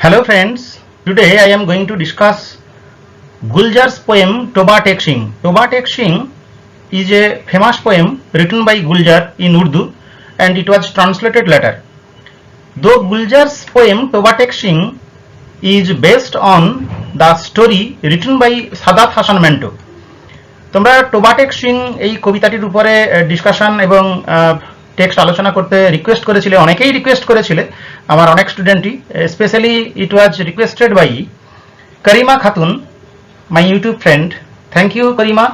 Hello friends, today I am going to discuss Guljar's poem Toba Tek Singh. Toba Tek Singh is a famous poem written by Guljar in Urdu and it was translated later. Though Guljar's poem Toba Tek Singh is based on the story written by Sadat Hasan Manto. তোমরা টোবা টেক সিং এই কবিতাটির উপরে discussion এবং text আলোচনা করতে request করেছিলে, অনেকেই request করেছিলে, আমার অনেক স্টুডেন্টই, specially it was requested by Karima Khatun, my YouTube friend. Thank you Karima.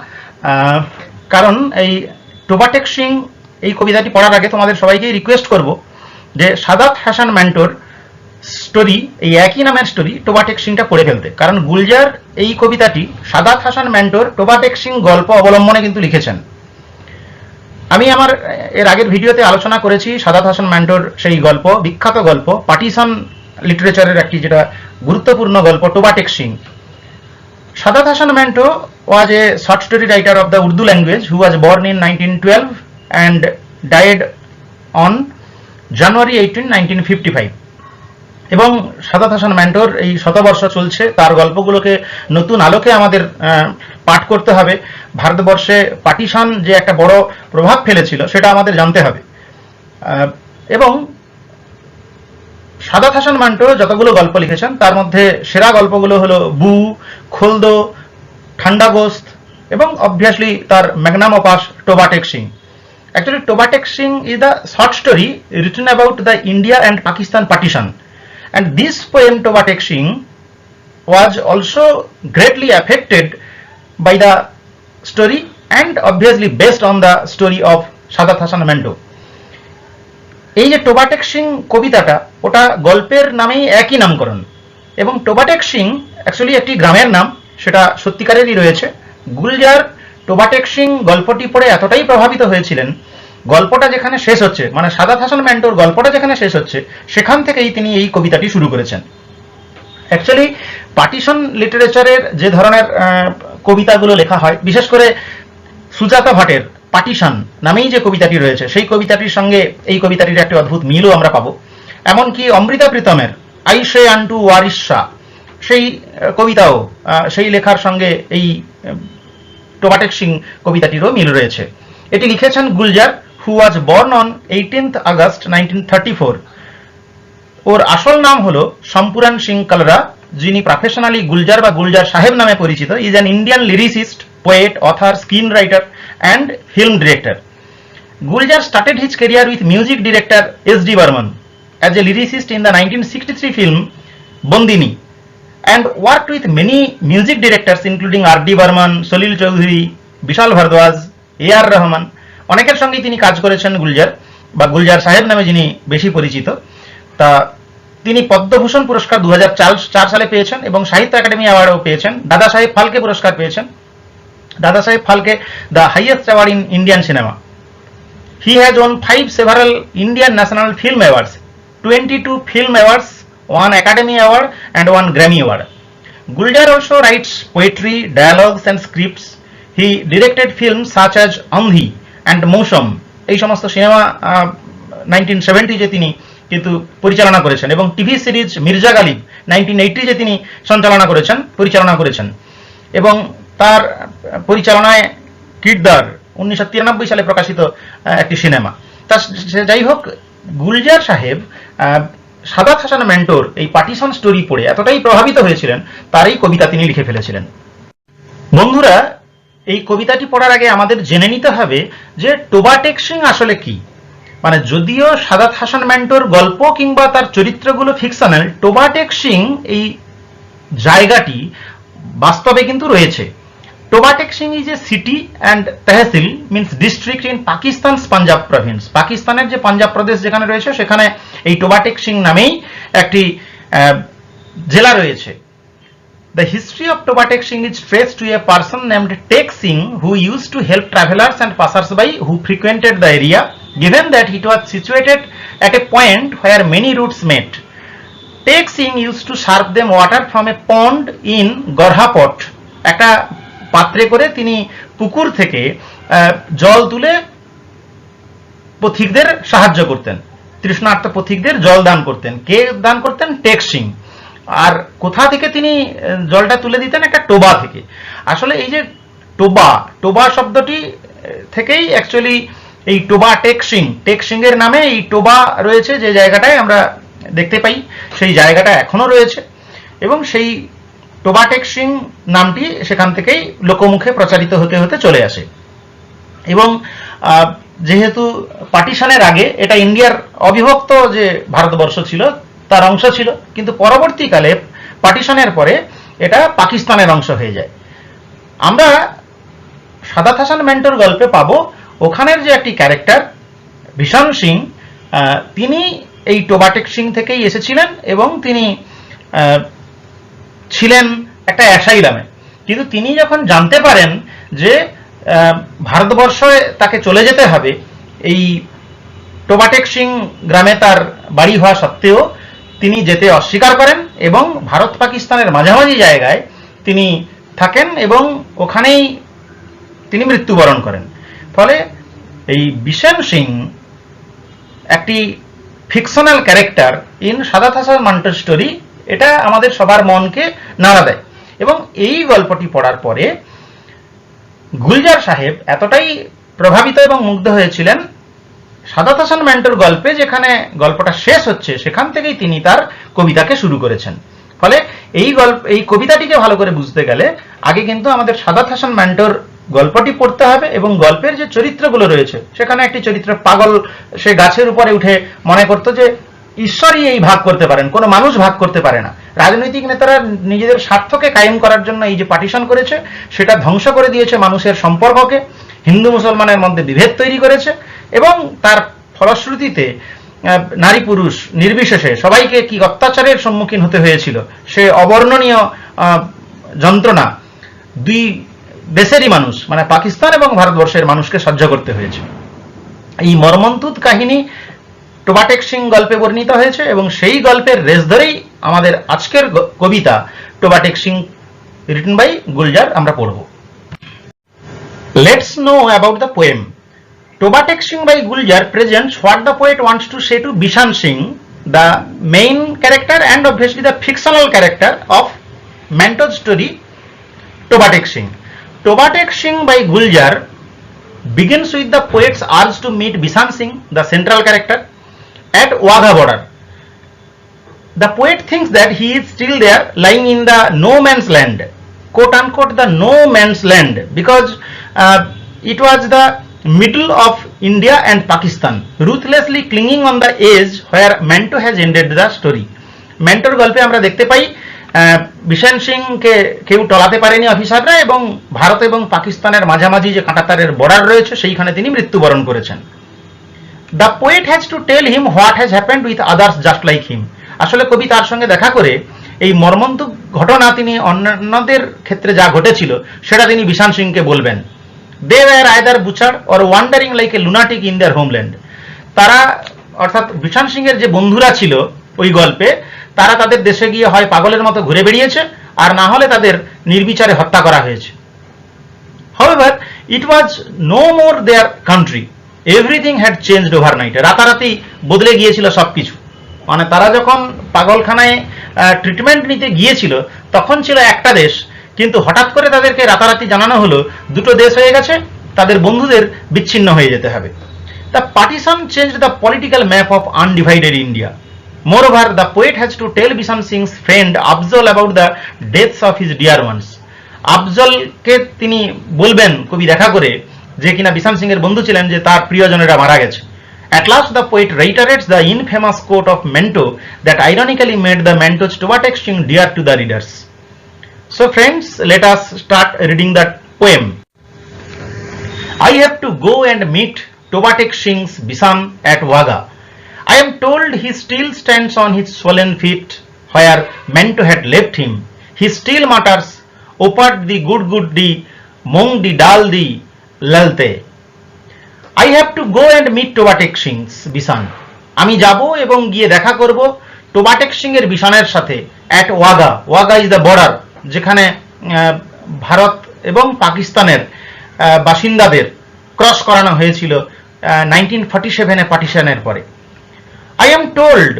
কারণ এই টোবা টেক সিং এই কবিতাটি পড়ার আগে তোমাদের সবাইকেই রিকোয়েস্ট করব যে সাদাত হাসান ম্যান্টোর স্টোরি, এই একই নামের স্টোরি টোবা টেক সিংটা পড়ে ফেলতে। কারণ গুলজার এই কবিতাটি সাদাত হাসান ম্যান্টোর টোবা টেক সিং গল্প অবলম্বনে কিন্তু লিখেছেন। আমি আমার এর আগের ভিডিওতে আলোচনা করেছি সাদাত হাসান ম্যান্টোর সেই গল্প, বিখ্যাত গল্প, পার্টিশন লিটারেচারের একটি যেটা গুরুত্বপূর্ণ গল্প Toba Tek Singh. Sadat Hasan Manto was a short story writer of the Urdu language who was born in 1912 and died on January 18, 1955. এবং সাদাত হাসান ম্যান্টোর এই শতবর্ষ চলছে, তার গল্পগুলোকে নতুন আলোকে আমাদের পাঠ করতে হবে। ভারতবর্ষে পার্টিশন যে একটা বড় প্রভাব ফেলেছিল সেটা আমাদের জানতে হবে। এবং সাদাত হাসান মান্টো যতগুলো গল্প লিখেছেন তার মধ্যে সেরা গল্পগুলো হলো বু, খোলদো, ঠান্ডা গোস্ত এবং অবভিয়াসলি তার magnum opus Toba Tek Singh. Actually, Toba Tek Singh is the short story written about the India and Pakistan partition. And this poem Toba Tek Singh was also greatly affected by the story and obviously based on the story of Sadat Hasan Manto. এই যে টোবা টেক সিং কবিতাটা, ওটা গল্পের নামেই একই নামকরণ এবং টোবা Tek Singh actually একটি গ্রামের নাম, সেটা সত্যিকারেরই রয়েছে। গুলজার টোবা টেক সিং গল্পটি পড়ে এতটাই প্রভাবিত হয়েছিলেন, গল্পটা যেখানে শেষ হচ্ছে, মানে সাদাত হাসান ম্যান্টোর গল্পটা যেখানে শেষ হচ্ছে সেখান থেকেই তিনি এই কবিতাটি শুরু করেছেন। অ্যাকচুয়ালি পার্টিশন লিটারেচারের যে ধরনের কবিতাগুলো লেখা হয়, বিশেষ করে সুজাতা ভাটের পার্টিশন নামেই যে কবিতাটি রয়েছে সেই কবিতাটির সঙ্গে এই কবিতাটির একটা অদ্ভুত মিলও আমরা পাবো। এমনকি অমৃতা প্রীতমের আই সে আন্টু ওয়ারিশা সেই কবিতাও, সেই লেখার সঙ্গে এই টোবা টেক সিং কবিতাটিরও মিল রয়েছে। এটি লিখেছেন গুলজার, হু ওয়াজ বর্ন অন 18 আগস্ট 1934। ওর আসল নাম হলো সম্পুরান সিং কালরা, যিনি প্রফেশনালি গুলজার বা গুলজার সাহেব নামে পরিচিত। Is an Indian lyricist, poet, author, screenwriter and film director. Guljar started his career with music director S.D. Burman as a lyricist in the 1963 film Bondini and worked with many music directors including R.D. Burman, Salil Chowdhury, Vishal Bhardwaj, A.R. Rahman. অনেকের সঙ্গেই তিনি কাজ করেছেন গুলজার, বা গুলজার সাহেব নামে যিনি বেশি পরিচিত। তা তিনি পদ্মভূষণ পুরস্কার 2004 সালে পেয়েছেন এবং সাহিত্য একাডেমি অ্যাওয়ার্ডও পেয়েছেন। দাদা সাহেব ফালকে পুরস্কার পেয়েছেন। Dada Saheb Phalke, the highest award in Indian cinema. He has won 5 several Indian National Film Awards, 22 Film Awards, 1 Academy Award and 1 Grammy Award. Guljar also writes poetry, dialogues and scripts. He directed films such as Andhi and Mousam. এই সমস্ত cinema 1970 যে তিনি কিন্তু পরিচালনা করেছেন এবং TV series Mirza Ghalib 1980 যে তিনি পরিচালনা করেছেন এবং তার পরিচালনায় কিরদার 1993 সালে প্রকাশিত একটি সিনেমা। তা যাই হোক, গুলজার সাহেব সাদাত হাসান ম্যান্টোর এই পার্টিশন স্টোরি পড়ে এতটাই প্রভাবিত হয়েছিলেন, তার এই কবিতা তিনি লিখে ফেলেছিলেন। বন্ধুরা, এই কবিতাটি পড়ার আগে আমাদের জেনে নিতে হবে যে টোবা টেক সিং আসলে কি। মানে যদিও সাদাত হাসান ম্যান্টোর গল্প কিংবা তার চরিত্রগুলো ফিকশনাল, টোবা টেক সিং এই জায়গাটি বাস্তবে কিন্তু রয়েছে। Toba Tek Singh is a city and tehsil means district in Pakistan's Punjab province. পাকিস্তানের যে পাঞ্জাব প্রদেশ যেখানে রয়েছে সেখানে এই টোবা টেক সিং নামেই একটি জেলা রয়েছে। The history of Toba Tek Singh is traced to a person named Tek Singh who used to help travelers and passers-by who frequented the area, given that it was situated at a point where many routes met. Tek Singh used to serve them water from a pond in Gorhapot. একটা পাত্রে করে তিনি পুকুর থেকে জল তুলে পথিকদের সাহায্য করতেন, তৃষ্ণার্ত পথিকদের জল দান করতেন। কে দান করতেন? টেক সিং। আর কোথা থেকে তিনি জলটা তুলে দিতেন? একটা টোবা থেকে। আসলে এই যে টোবা, টোবা শব্দটি থেকেই অ্যাকচুয়ালি এই টোবা টেকসিং, টেকসিং এর নামে এই টোবা রয়েছে, যে জায়গাটায় আমরা দেখতে পাই সেই জায়গাটা এখনো রয়েছে, এবং সেই টোবা টেকসিং নামটি সেখান থেকেই লোকমুখে প্রচারিত হতে হতে চলে আসে। এবং যেহেতু পার্টিশনের আগে এটা ইন্ডিয়ার অবিভক্ত যে ভারতবর্ষ ছিল তার অংশ ছিল, কিন্তু পরবর্তীকালে পার্টিশনের পরে এটা পাকিস্তানের অংশ হয়ে যায়। আমরা সাদাত হাসান মেন্টুর গল্পে পাবো ওখানের যে একটি ক্যারেক্টার ভীষণ সিং, তিনি এই টোবা টেকসিং থেকেই এসেছিলেন এবং তিনি ছিলেন একটা অ্যাসাইলামে। কিন্তু তিনি যখন জানতে পারেন যে ভারতবর্ষে তাকে চলে যেতে হবে, এই টোবা টেকসিং গ্রামে তার বাড়ি হওয়া সত্ত্বেও তিনি যেতে অস্বীকার করেন এবং ভারত পাকিস্তানের মাঝামাঝি জায়গায় তিনি থাকেন এবং ওখানেই তিনি মৃত্যুবরণ করেন। ফলে এই বিশেন সিং একটি fictional character in Saadat Hasan মান্টোর স্টোরি, এটা আমাদের সবার মনকে নাড়া দেয়। এবং এই গল্পটি পড়ার পরে গুলজার সাহেব এতটাই প্রভাবিত এবং মুগ্ধ হয়েছিলেন সাদাত হাসান মেন্টুর গল্পে, যেখানে গল্পটা শেষ হচ্ছে সেখান থেকেই তিনি তার কবিতাকে শুরু করেছেন। ফলে এই কবিতাটিকে ভালো করে বুঝতে গেলে আগে কিন্তু আমাদের সাদাত হাসান মেন্টুর গল্পটি পড়তে হবে, এবং গল্পের যে চরিত্রগুলো রয়েছে সেখানে একটি চরিত্র পাগল, সে গাছের উপরে উঠে মনে করতো যে ঈশ্বরই এই ভাগ করতে পারেন, কোনো মানুষ ভাগ করতে পারে না। রাজনৈতিক নেতারা নিজেদের স্বার্থকে কায়েম করার জন্য এই যে পার্টিশন করেছে সেটা ধ্বংস করে দিয়েছে মানুষের সম্পর্ককে, হিন্দু মুসলমানের মধ্যে বিভেদ তৈরি করেছে, এবং তার ফলশ্রুতিতে নারী পুরুষ নির্বিশেষে সবাইকে কি অত্যাচারের সম্মুখীন হতে হয়েছিল, সে অবর্ণনীয় যন্ত্রণা দুই দেশেরই মানুষ, মানে পাকিস্তান এবং ভারতবর্ষের মানুষকে সহ্য করতে হয়েছে। এই মর্মন্তুদ কাহিনী টোবা টেকসিং গল্পে বর্ণিত হয়েছে, এবং সেই গল্পের রেশ ধরেই আমাদের আজকের কবিতা টোবা টেকসিং রিটেন বাই গুলজার আমরা পড়ব। Let's know about the poem. Toba Tek Singh by Guljar presents what the poet wants to say to Bishan Singh, the main character and obviously the fictional character of Manto's story Toba Tek-Sing. Toba Tek-Sing by Guljar begins with the poet's urge to meet Bishan Singh, the central character, at Wagha border. The poet thinks that he is still there, lying in the no man's land, quote unquote the no man's land, because it was the middle of India and Pakistan, ruthlessly clinging on the edge where Manto has ended the story. Mantor গল্পে আমরা দেখতে পাই বিশেন সিংকে কেউ টলাতে পারেনি অফিসাররা, এবং ভারত এবং পাকিস্তানের মাঝামাঝি যে কাঁটাতারের বর্ডার রয়েছে সেইখানে তিনি মৃত্যুবরণ করেছেন। The poet has to tell him what has happened with others just like him. আসলে কবি তার সঙ্গে দেখা করে এই মর্মন্তুদ ঘটনা তিনি অন্যান্যদের ক্ষেত্রে যা ঘটেছিল সেটা তিনি বিশান সিংকে বলবেন। They were either butchered or wandering like a lunatic in their homeland. তারা অর্থাৎ বিশান সিং এর যে বন্ধুরা ছিল ওই গল্পে, তারা তাদের দেশে গিয়ে হয় পাগলের মতো ঘুরে বেরিয়েছে, আর না হলে তাদের নির্বিচারে হত্যা করা হয়েছে। However, it was no more their country. Everything had changed overnight. রাতারাতি বদলে গিয়েছিল সবকিছু। মানে তারা যখন পাগলখানায় ট্রিটমেন্ট নিতে গিয়েছিল তখন ছিল একটা দেশ, কিন্তু হঠাৎ করে তাদেরকে রাতারাতি জানানো হলো দুটো দেশ হয়ে গেছে, তাদের বন্ধুদের বিচ্ছিন্ন হয়ে যেতে হবে। The partition change the political map of undivided India. Moreover, the poet has to tell Bishan Singh's friend Afzal about the deaths of his dear ones. আফজলকে তিনি বলবেন কবি দেখা করে, যে কিনা বিশান সিং এর বন্ধু ছিলেন, যে তার প্রিয়জনেরা মারা গেছে। At last, the poet reiterates the infamous quote of Manto that ironically made the Manto's Toba Tek-Sing dear to the readers. So friends, let us start reading that poem. I have to go and meet Toba Tek-Sing's Bishan at Wagha. I am told he still stands on his swollen feet where Manto had left him. He still mutters, "Opat di good di, mong di dal di, lalte." I have to go and meet Toba Tek-Sing's Bishan. আমি যাব এবং গিয়ে দেখা করব টোবা টেক-সিং এর বিশানের সাথে at Wagha. Wagha is the border, যেখানে ভারত এবং পাকিস্তানের বাসিন্দাদের ক্রস করানো হয়েছিল 1947 পার্টিশনের পরে। I am told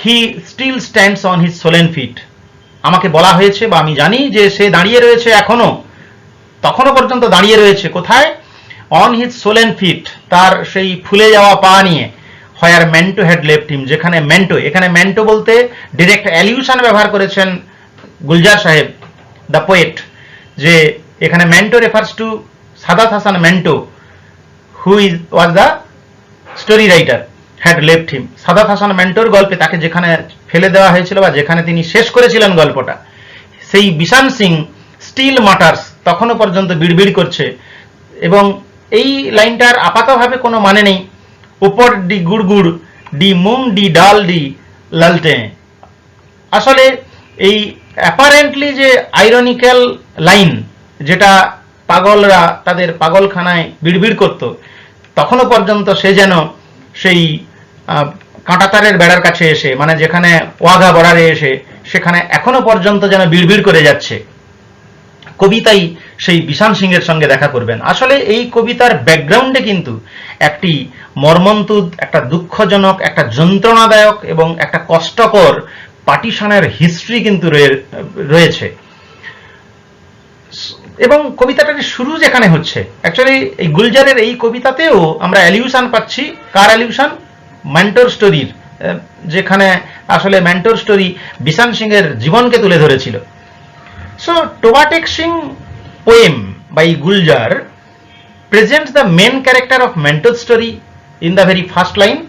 he still stands on his swollen feet. আমাকে বলা হয়েছে বা আমি জানি যে সে দাঁড়িয়ে রয়েছে এখনো, তখনও পর্যন্ত দাঁড়িয়ে রয়েছে কোথায়? অন হিজ সোলেন ফিট, তার সেই ফুলে যাওয়া পা নিয়ে। হোয়ার মেন্টো হ্যাড লেফট হিম, যেখানে মেন্টো, এখানে মেন্টো বলতে ডিরেক্ট অ্যালিউশন ব্যবহার করেছেন গুলজার সাহেব দ্য পোয়েট, যে এখানে Manto refers to Saadat Hasan Manto, who was the story writer, had left him. Saadat Hasan মেন্টোর গল্পে তাকে যেখানে ফেলে দেওয়া হয়েছিল বা যেখানে তিনি শেষ করেছিলেন গল্পটা, সেই বিশান সিং স্টিল মাটার্স, তখনও পর্যন্ত বিড়বিড় করছে। এবং এই লাইনটার আপাতভাবে কোনো মানে নেই। উপর ডি গুড়গুড় ডি মুং ডি ডাল ডি লালটে, আসলে এই অ্যাপারেন্টলি যে আইরনিক্যাল লাইন, যেটা পাগলরা তাদের পাগলখানায় বিড়বিড় করত, তখনও পর্যন্ত সে যেন সেই কাঁটাতারের বেড়ার কাছে এসে, মানে যেখানে ওয়াঘা বর্ডারে এসে, সেখানে এখনো পর্যন্ত যেন বিড়বিড় করে যাচ্ছে। কবিতাই সেই বিশান সিংয়ের সঙ্গে দেখা করবেন। আসলে এই কবিতার ব্যাকগ্রাউন্ডে কিন্তু একটি মর্মন্তুদ, একটা দুঃখজনক, একটা যন্ত্রণাদায়ক এবং একটা কষ্টকর পার্টিশনের হিস্ট্রি কিন্তু রয়েছে। এবং কবিতাটার শুরু যেখানে হচ্ছে, অ্যাকচুয়ালি এই গুলজারের এই কবিতাতেও আমরা অ্যালিউশন পাচ্ছি। কার অ্যালিউশন? মেন্টর স্টোরির, যেখানে আসলে মেন্টর স্টোরি বিশান সিংয়ের জীবনকে তুলে ধরেছিল। So, Tobatek Singh poem by Guljar presents the main character of Mentor's story in the very first line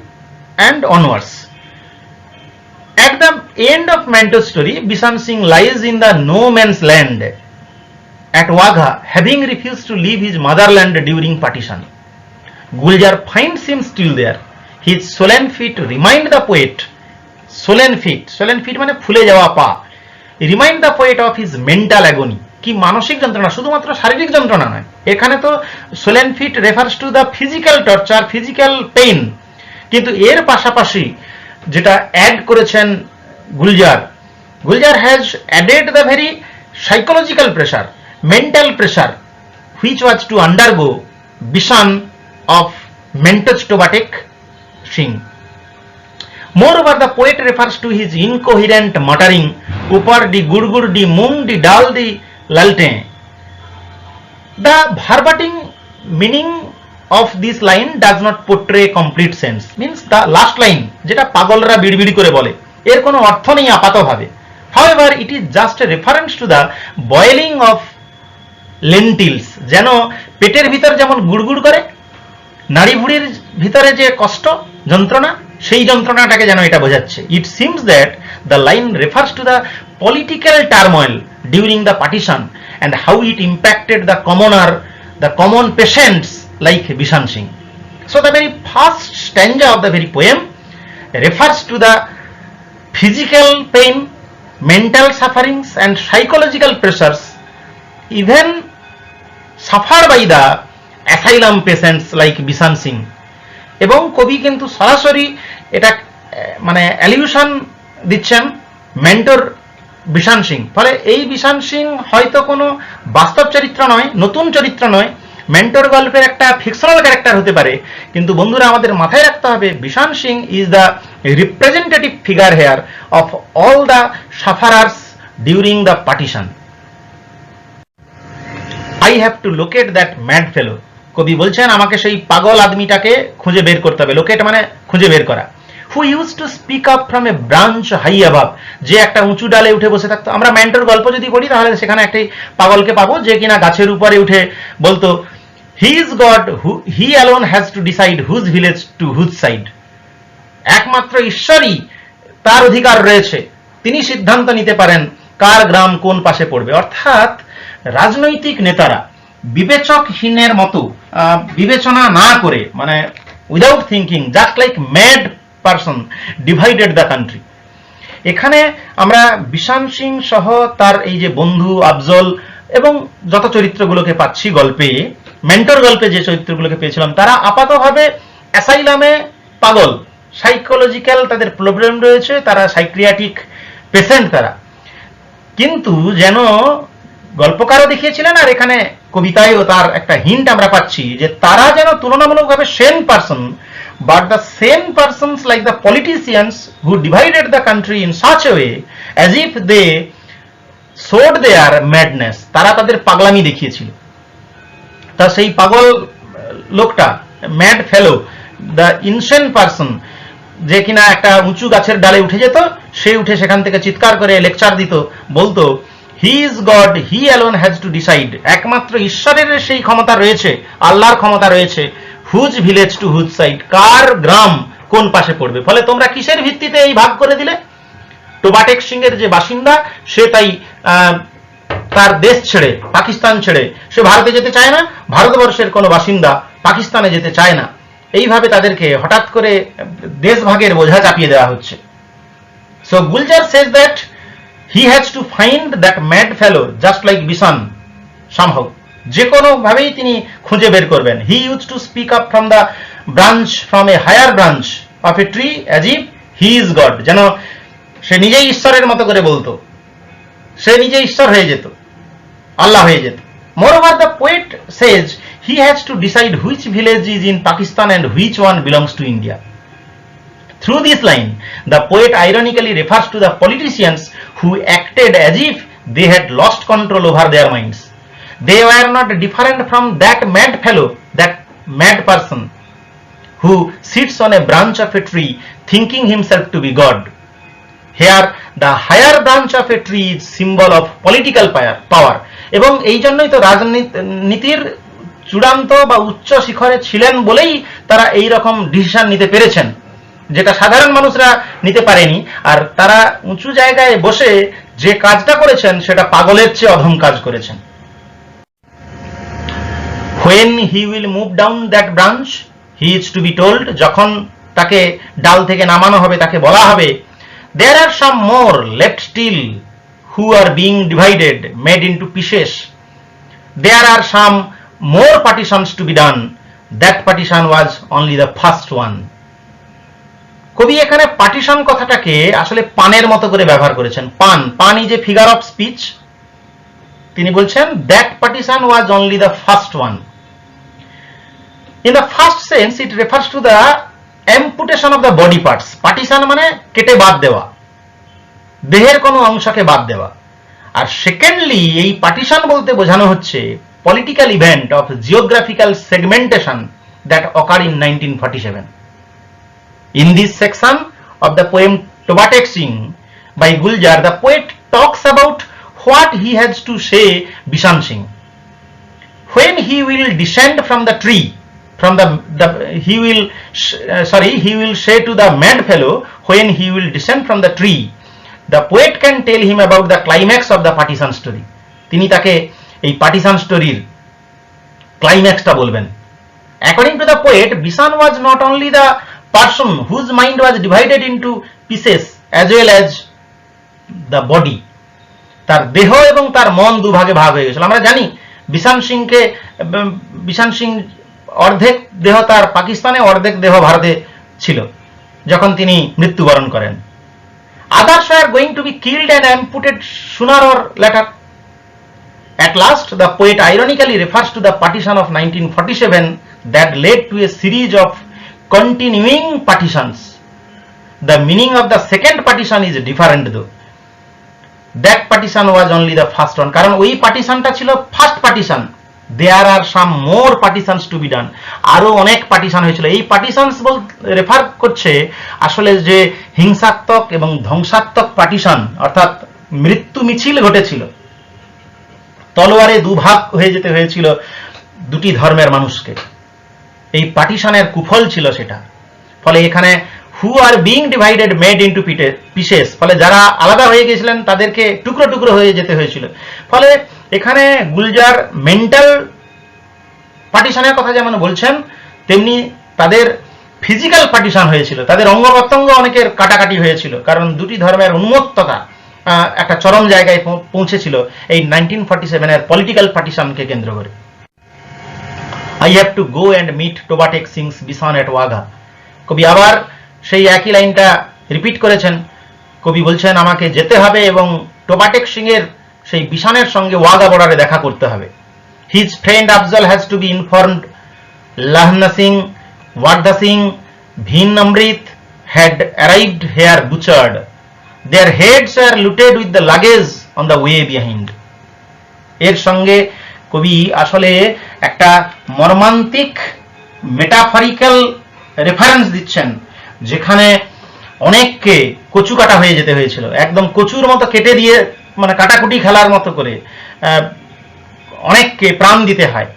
and onwards. At the end of Mentor's story, Bishan Singh lies in the no man's land at Wagha, having refused to leave his motherland during partition. Guljar finds him still there. His solen feet remind the poet, solen feet মানে ফুলে যাওয়া পা, remind the poet of his mental অ্যাগনি। কি মানসিক যন্ত্রণা, শুধুমাত্র শারীরিক যন্ত্রণা নয়, এখানে তো সোলেন fit refers to the physical torture, physical pain. কিন্তু এর পাশাপাশি যেটা অ্যাড করেছেন Gulzar has added the very psychological pressure, mental pressure, which was two undergo Bishan of মেন্টজ Toba Tek Singh. Moreover, the poet refers to his incoherent muttering, upar di gurgur di mung di dal di lalte. The verbatim meaning of this line does not portray complete sense. Means the last line, যেটা পাগলরা বিড়বিড়ি করে বলে, এর কোনো অর্থ নেই আপাতভাবে। However, it is just a reference to the boiling of lentils, যেন পেটের ভিতর যেমন গুড়গুড় করে, নাড়ি ভুড়ির ভিতরে যে কষ্ট, যন্ত্রণা, সেই যন্ত্রণাটাকে যেন এটা বোঝাচ্ছে। It seems that the line refers to the political turmoil during the partition and how it impacted the commoner, the common patients like Bishan Singh. So the very first stanza of the very poem refers to the physical pain, mental sufferings and psychological pressures even suffered by the asylum patients like Bishan Singh. এবং কবি কিন্তু সরাসরি এটা মানে অ্যালিউশন দিচ্ছেন mentor Bishan Singh. ফলে এই বিশান সিং হয়তো কোনো বাস্তব চরিত্র নয়, নতুন চরিত্র নয়, মেন্টর গল্পের একটা ফিকশনাল ক্যারেক্টার হতে পারে, কিন্তু বন্ধুরা আমাদের মাথায় রাখতে হবে Bishan Singh is the representative figure here of all the sufferers during the partition. I have to locate that mad fellow. কবি বলছেন আমাকে সেই পাগল আদমিটাকে খুঁজে বের করতে হবে। লোকেট মানে খুঁজে বের করা। Who use to speak up from a branch high above, যে একটা উঁচু ডালে উঠে বসে থাকতো। আমরা মেন্টর গল্প যদি পড়ি তাহলে সেখানে একটি পাগলকে পাবো যে কিনা গাছের উপরে উঠে বলতো he is God, he alone has to decide whose village to whose side. একমাত্র ঈশ্বরই তার অধিকার রয়েছে, তিনি সিদ্ধান্ত নিতে পারেন কার গ্রাম কোন পাশে পড়বে। অর্থাৎ রাজনৈতিক নেতারা বিবেচকহীনের মতো বিবেচনা না করে, মানে without thinking, just like mad person divided the country. এখানে আমরা বিশান সিং সহ তার এই যে বন্ধু আফজল এবং যত চরিত্রগুলোকে পাচ্ছি গল্পে, মেন্টর গল্পে যে চরিত্রগুলোকে পেয়েছিলাম, তারা আপাতভাবে অ্যাসাইলামে পাগল, সাইকোলজিক্যাল তাদের প্রবলেম রয়েছে, তারা সাইক্রিয়াটিক পেশেন্ট তারা। কিন্তু যেন গল্পকারও দেখিয়েছিলেন আর এখানে কবিতায়ও তার একটা হিন্ট আমরা পাচ্ছি যে তারা যেন তুলনামূলকভাবে Sen person, but the same persons like the politicians who divided the country in such a way as if they showed their madness, তারা তাদের পাগলামি দেখিয়েছিল। তা সেই পাগল লোকটা, ম্যাড ফেলো, দ্য ইনসেন্ট পারসন, যে কিনা একটা উঁচু গাছের ডালে উঠে যেত, সে উঠে সেখান থেকে চিৎকার করে লেকচার দিত, বলতো he is God, he alone has to decide, একমাত্র ঈশ্বরের সেই ক্ষমতা রয়েছে, আল্লাহর ক্ষমতা রয়েছে, whose village to whose side, কার গ্রাম কোন পাশে পড়বে। ফলে তোমরা কিসের ভিত্তিতে এই ভাগ করে দিলে? টোবাটেক সিং এর যে বাসিন্দা, সে তাই তার দেশ ছেড়ে, পাকিস্তান ছেড়ে সে ভারতে যেতে চায় না, ভারতবর্ষের কোনো বাসিন্দা পাকিস্তানে যেতে চায় না। এইভাবে তাদেরকে হঠাৎ করে দেশভাগের বোঝা চাপিয়ে দেওয়া হচ্ছে। So Gulzar says that he has to find that mad fellow just like Bishan somehow, যে কোনো ভাবেই তিনি খুঁজে বের করবেন। He use to speak up from the branch, from a higher branch of a tree as if he is God, যেন সে নিজেই ঈশ্বরের মতো করে বলতো, সে নিজে ঈশ্বর হয়ে যেত, আল্লাহ হয়ে যেত। Moreover, the poet says he has to decide which village is in Pakistan and which one belongs to India. Through this line, the poet ironically refers to the politicians who acted as if they had lost control over their minds. They were not different from that mad fellow, that mad person who sits on a branch of a tree thinking himself to be God. Here, the higher branch of a tree is symbol of political power. এবং এই জন্যই তো রাজনীতির চূড়ান্ত বা উচ্চ শিখরে ছিলেন বলেই তারা এই রকম ডিসিশন নিতে পেরেছেন, যেটা সাধারণ মানুষরা নিতে পারেনি। আর তারা উঁচু জায়গায় বসে যে কাজটা করেছেন সেটা পাগলের চেয়ে অধম কাজ করেছেন। When he will move down that branch, he is to be told, যখন তাকে ডাল থেকে নামানো হবে তাকে বলা হবে, there are some more left still who are being divided, made into pieces. There are some more partitions to be done. That partition was only the first one. কবি এখানে পার্টিশন কথাটাকে আসলে পানের মতো করে ব্যবহার করেছেন। পান, পান is a figure of speech. তিনি বলছেন that partition was only the first one. In the first sense, it refers to the amputation of the body parts. Partition মানে কেটে বাদ দেওয়া, দেহের কোনো অংশকে বাদ দেওয়া। আর সেকেন্ডলি এই পার্টিশন বলতে বোঝানো হচ্ছে political event of geographical segmentation that occur in 1947. In this section of the poem Tobatek Singh by Guljar, the poet talks about what he has to say Bishan Singh. When he will descend from the tree, he will say to the mad fellow, when he will descend from the tree, the poet can tell him about the climax of the partisan story. তিনি তাকে এই partisan স্টোরির ক্লাইম্যাক্সটা বলবেন। According to the poet, Bishan was not only the person whose mind was divided into pieces as well as the body. তার দেহ এবং তার মন দুভাগে ভাগ হয়ে গেছিল। আমরা জানি বিশান সিং অর্ধেক দেহ তার পাকিস্তানে, অর্ধেক দেহ ভারতে ছিল যখন তিনি মৃত্যুবরণ করেন। Others were going to be killed and amputated sooner or later. At last, the poet ironically refers to the partition of 1947 that led to a series of continuing partitions. The meaning of the second partition is different though. That partition was only the first one. কারণ ওই পার্টিশনটা ছিল first partition. There are some more partitions to be done. আরো অনেক partition হয়েছিল। এই পার্টিশনস refer করছে আসলে যে হিংসাত্মক এবং ধ্বংসাত্মক পার্টিশন, অর্থাৎ মৃত্যু মিছিল ঘটেছিল, তলোয়ারে দুভাগ হয়ে যেতে হয়েছিল দুটি ধর্মের মানুষকে। এই পার্টিশনের কুফল ছিল সেটা। ফলে এখানে who are being divided made into pieces, ফলে যারা আলাদা হয়ে গেছিলেন তাদেরকে টুকরো টুকরো হয়ে যেতে হয়েছিল। ফলে এখানে গুলজার মেন্টাল পার্টিশনের কথা যেমন বলছেন, তেমনি তাদের ফিজিক্যাল পার্টিশন হয়েছিল, তাদের অঙ্গ প্রত্যঙ্গ অনেকের কাটাকাটি হয়েছিল। কারণ দুটি ধর্মের উন্মত্ততা একটা চরম জায়গায় পৌঁছেছিল এই 1947 এর পলিটিক্যাল পার্টিশনকে কেন্দ্র করে। I have to go and meet Tobatek Singh's Bishan at Wagha. কবি আবার সেই একই লাইনটা রিপিট করেছেন। কবি বলছেন আমাকে যেতে হবে এবং টোবাটেক সিং এর সেই বিশানের সঙ্গে ওয়াগা বর্ডারে দেখা করতে হবে। His friend Afzal has to be informed. Lahna Singh, Wardha Singh, Bhin Amrit had arrived here butchered. Their heads were looted with the luggage on the way behind. এর সঙ্গে কবি আসলে একটা মর্মান্তিক মেটাফরিক্যাল রেফারেন্স দিচ্ছেন, যেখানে অনেককে কচু কাটা হয়ে যেতে হয়েছিল, একদম কচুর মতো কেটে দিয়ে, মানে কাটাকুটি খেলার মতো করে অনেককে প্রাণ দিতে হয়।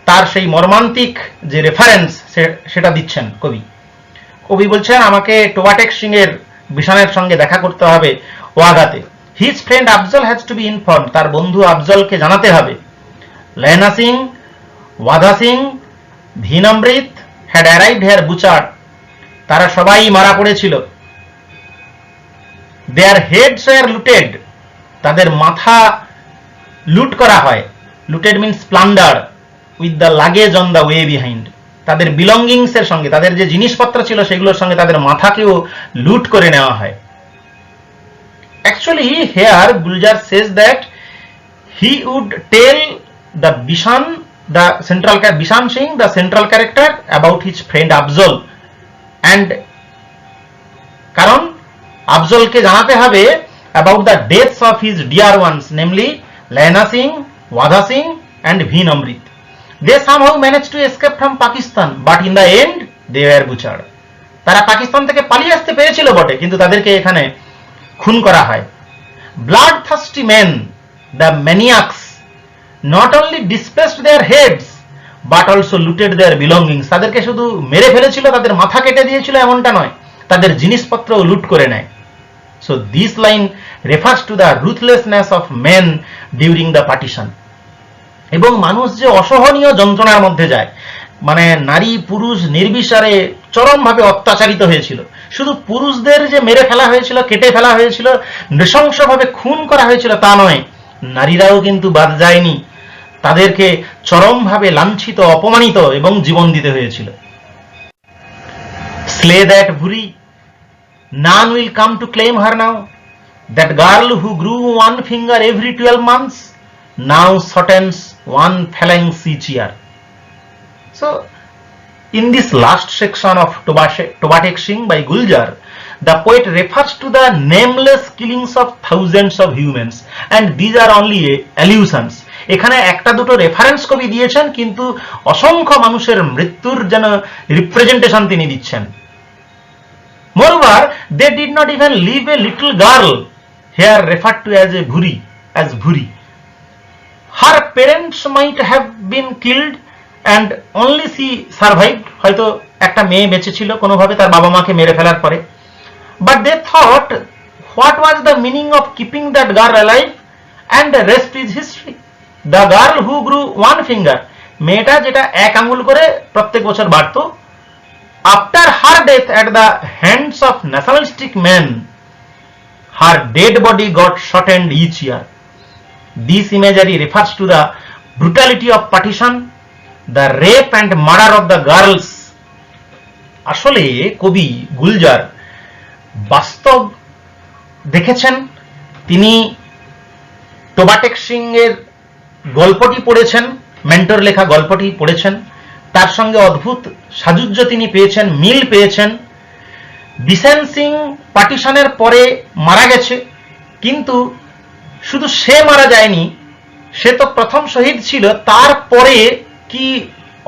তার সেই মর্মান্তিক যে রেফারেন্স সেটা দিচ্ছেন কবি। কবি বলছেন আমাকে টোবাটেক সিং এর বিশানের সঙ্গে দেখা করতে হবে ওয়াগাতে। His friend Afzal has to be informed, তার বন্ধু আফজলকে জানাতে হবে। লেহনা সিং, ওয়াধা সিং, ভিন অমৃত হ্যাড অ্যারাইভড হেয়ার বুচার্ড, তারা সবাই মারা পড়েছিল। দেয়ার হেডস ওয়্যার লুটেড, তাদের মাথা লুট করা হয়। Looted means plunder with the luggage on the way behind, তাদের বিলঙ্গিংস এর সঙ্গে, তাদের যে জিনিসপত্র ছিল সেগুলোর সঙ্গে তাদের মাথাকেও লুট করে নেওয়া হয়। Actually here Gulzar says that he would tell the Bishan, the central Bishan Singh, the central character about his friend Afzal, and কারণ আফজলকে জানাতে হবে about the deaths of his dear ones, namely Lehna Singh, Wadhawa Singh and ভিন Amrit. They somehow managed to escape from Pakistan, but in the end they were butchered. তারা পাকিস্তান থেকে পালিয়ে আসতে পেরেছিল বটে, কিন্তু তাদেরকে এখানে খুন করা হয়। Bloodthirsty men, the maniacs, not only displaced their heads but also looted their belongings. তাদেরকে শুধু মেরে ফেলেছিল, তাদের মাথা কেটে দিয়েছিল এমনটা নয়, তাদের জিনিসপত্রও লুট করে নেয়। So this line refers to the ruthlessness of men during the partition. এবং মানুষ যে অসহনীয় যন্ত্রণার মধ্যে যায়, মানে নারী পুরুষ নির্বিচারে চরমভাবে অত্যাচারিত হয়েছিল। শুধু পুরুষদের যে মেরে ফেলা হয়েছিল, কেটে ফেলা হয়েছিল, নৃশংসভাবে খুন করা হয়েছিল তা নয়, নারীরাও কিন্তু বাদ যায়নি, তাদেরকে চরমভাবে লাঞ্ছিত, অপমানিত এবং জীবন দিতে হয়েছিল। Slay that Bhuri, none will come to claim her now. That girl who grew one finger every 12 months now shortens one phalanx each year. So in this last section of Tobatek Singh by Guljar, the poet refers to the nameless killings of thousands of humans, and these are only allusions. এখানে একটা দুটো reference কবি দিয়েছেন, কিন্তু অসংখ্য মানুষের মৃত্যুর যেন রিপ্রেজেন্টেশন তিনি দিচ্ছেন। Moreover, they did not even leave a little girl, here referred to as a Bhuri, as Bhuri. Her parents might have been killed and only she survived. হয়তো একটা মেয়ে বেঁচে ছিল কোনোভাবে তার বাবা মাকে মেরে ফেলার পরে। But they thought, what was the meaning of keeping that girl alive? And the rest is history. The girl who grew one finger, মেয়েটা যেটা এক আঙ্গুল করে প্রত্যেক বছর বাড়তো, after her death at the hands of nationalistic men, her dead body got shortened each year. This imagery refers to the brutality of partition, the rape and murder of the girls. আসলে কবি গুলজার বাস্তব দেখেছেন, তিনি টোবাটেক সিং এর গল্পটি পড়েছেন, mentor লেখা গল্পটি পড়েছেন, তার সঙ্গে অদ্ভুত সাযুজ্য তিনি পেয়েছেন, মিল পেয়েছেন। বিশান সিং পার্টিশনের পরে মারা গেছে, কিন্তু শুধু সে মারা যায়নি, সে তো প্রথম শহীদ ছিল, তারপরে কি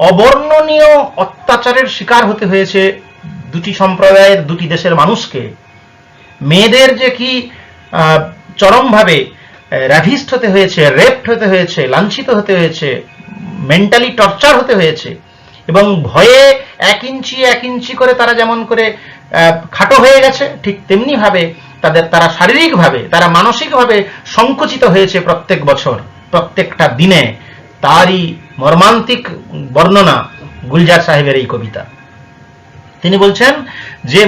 অবর্ণনীয় অত্যাচারের শিকার হতে হয়েছে দুটি সম্প্রদায়ের, দুটি দেশের মানুষকে। মেয়েদের যে কি চরমভাবে র্যাভিস্ট হতে হয়েছে, রেপড হতে হয়েছে, লাঞ্ছিত হতে হয়েছে, মেন্টালি টর্চার হতে হয়েছে, এবং ভয়ে এক ইঞ্চি করে তারা যেমন করে খাটো হয়ে গেছে, ঠিক তেমনি ভাবে তারা শারীরিকভাবে, তারা মানসিকভাবে সংকুচিত হয়েছে প্রত্যেক বছর, প্রত্যেকটা দিনে। তারই মর্মান্তিক বর্ণনা গুলজার সাহেবের এই কবিতা। তিনি বলছেন যে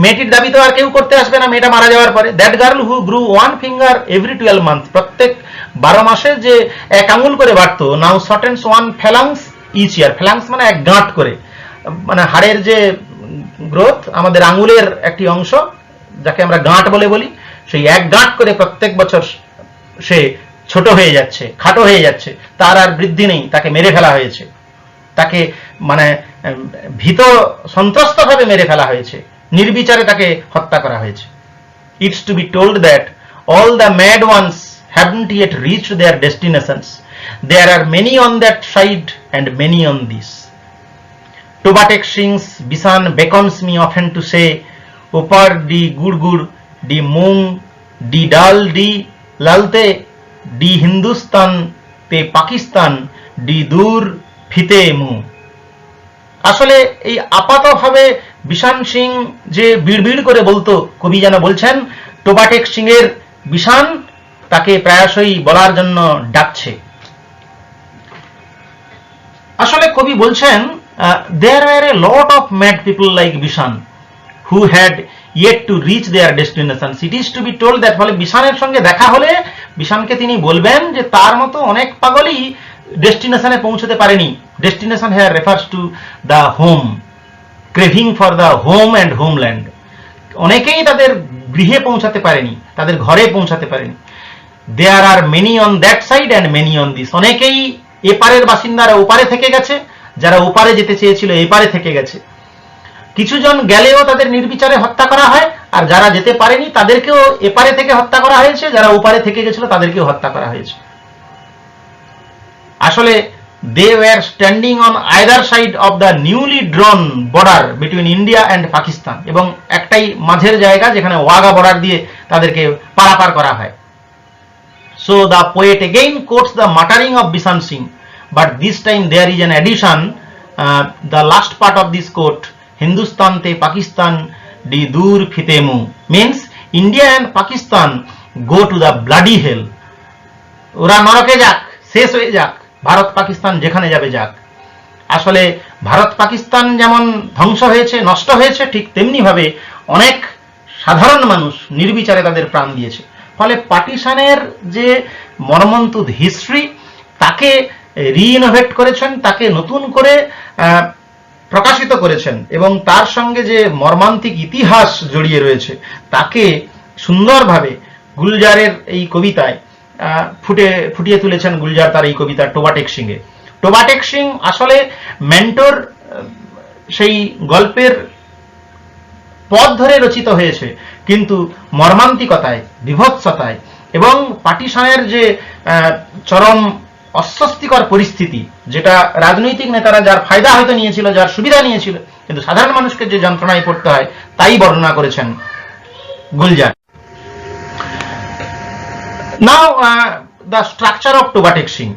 মেয়েটির দাবি তো আর কেউ করতে আসবে না মেয়েটা মারা যাওয়ার পরে। That girl who grew one finger every 12 months, প্রত্যেক 12 মাসে যে এক আঙুল করে বাড়তো, নাও শর্টেন্স ওয়ান ফ্যালাংস ইচ ইয়ার। ফ্যালাংস মানে এক গাঁট করে, মানে হাড়ের যে গ্রোথ, আমাদের আঙুলের একটি অংশ যাকে আমরা গাঁট বলি, সেই এক গাঁট করে প্রত্যেক বছর সে ছোট হয়ে যাচ্ছে, খাটো হয়ে যাচ্ছে, তার আর বৃদ্ধি নেই, তাকে মেরে ফেলা হয়েছে, তাকে মানে ভীত সন্ত্রস্তভাবে মেরে ফেলা হয়েছে, নির্বিচারে তাকে হত্যা করা হয়েছে। It's to be told that all the mad ones haven't yet reached their destinations. There are many on that side and many on this. Tobatek Singh's Bisan beckons me often to say, Upar di gur di mung di dal di lalte di Hindustan te Pakistan di dur ফিতে মু। আসলে এই আপাতভাবে বিশান সিং যে বিড়বিড় করে বলতো, কবি যেন বলছেন টোবাটেক সিং এর বিশান তাকে প্রায়শই বলার জন্য ডাকছে। আসলে কবি বলছেন there were a lot of mad people like Bishan who had yet to reach their destinations. It is to be told that ফলে বিশানের সঙ্গে দেখা হলে বিশানকে তিনি বলবেন যে তার মতো অনেক পাগলই ডেস্টিনেশনে পৌঁছতে পারেনি। Destination here refers to the home, craving for the home and homeland. অনেকেই তাদের গৃহে পৌঁছাতে পারেনি, তাদের ঘরে পৌঁছাতে পারেনি। There are many on that side and many on this. অনেকেই এপারের বাসিন্দারা ওপারে থেকে গেছে, যারা ওপারে যেতে চেয়েছিল এপারে থেকে গেছে। কিছুজন গেলেও তাদের নির্বিচারে হত্যা করা হয়, আর যারা যেতে পারেনি তাদেরকেও এপারে থেকে হত্যা করা হয়েছে, যারা ওপারে থেকে গেছিল তাদেরকেও হত্যা করা হয়েছে। আসলে they were standing on either side of the newly drawn border between India and Pakistan, এবং একটাই মাঝের জায়গা যেখানে ওয়াগা বর্ডার দিয়ে তাদেরকে পারাপার করা হয়। So the poet again quotes the muttering of Bishan Singh, but this time there is an addition, the last part of this quote, Hindustan te Pakistan di dur fitemu, means India and Pakistan go to the bloody hell. ওরা নরকে যাক, শেষ হয়ে যাক, ভারত পাকিস্তান যেখানে যাবে যাক। আসলে ভারত পাকিস্তান যেমন ধ্বংস হয়েছে, নষ্ট হয়েছে, ঠিক তেমনি ভাবে অনেক সাধারণ মানুষ নির্বিচারে তাদের প্রাণ দিয়েছে। ফলে পার্টিশনের যে মর্মন্তুদ হিস্ট্রি তাকে রিইনোভেট করেছেন, তাকে নতুন করে প্রকাশিত করেছেন, এবং তার সঙ্গে যে মর্মান্তিক ইতিহাস জড়িয়ে রয়েছে তাকে সুন্দরভাবে গুলজারের এই কবিতায় ফুটিয়ে তুলেছেন গুলজার তার এই কবিতা টোবাটেক সিংয়ে। টোবাটেক সিং আসলে মেন্টর সেই গল্পের পথ ধরে রচিত হয়েছে, কিন্তু মর্মান্তিকতায়, বিভৎসতায় এবং পার্টিশনের যে চরম অস্বস্তিকর পরিস্থিতি, যেটা রাজনৈতিক নেতারা যার ফায়দা হয়তো নিয়েছিল, যার সুবিধা নিয়েছিল, কিন্তু সাধারণ মানুষকে যে যন্ত্রণায় পড়তে হয় তাই বর্ণনা করেছেন Gulzar. Now the structure of Tobatek Singh.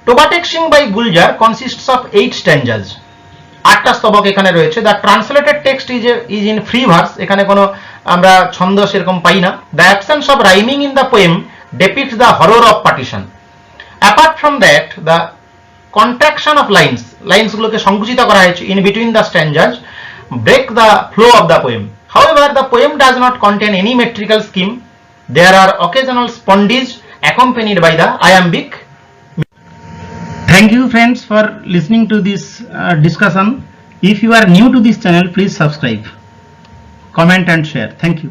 Tobatek Singh by Guljar consists of 8 stanzas. 8টা স্তবক এখানে রয়েছে। The translated text is in free verse. এখানে কোনো আমরা ছন্দ সেরকম পাই না। The absence of rhyming in the poem depicts the horror of partition. Apart from that, the contraction of lines গুলোকে সংকুচিত করা হয়েছে in between the stanzas break the flow of the poem. However, the poem does not contain any metrical scheme. There are occasional spondees accompanied by the iambic. Thank you friends for listening to this discussion. If you are new to this channel, please subscribe, comment and share. Thank you.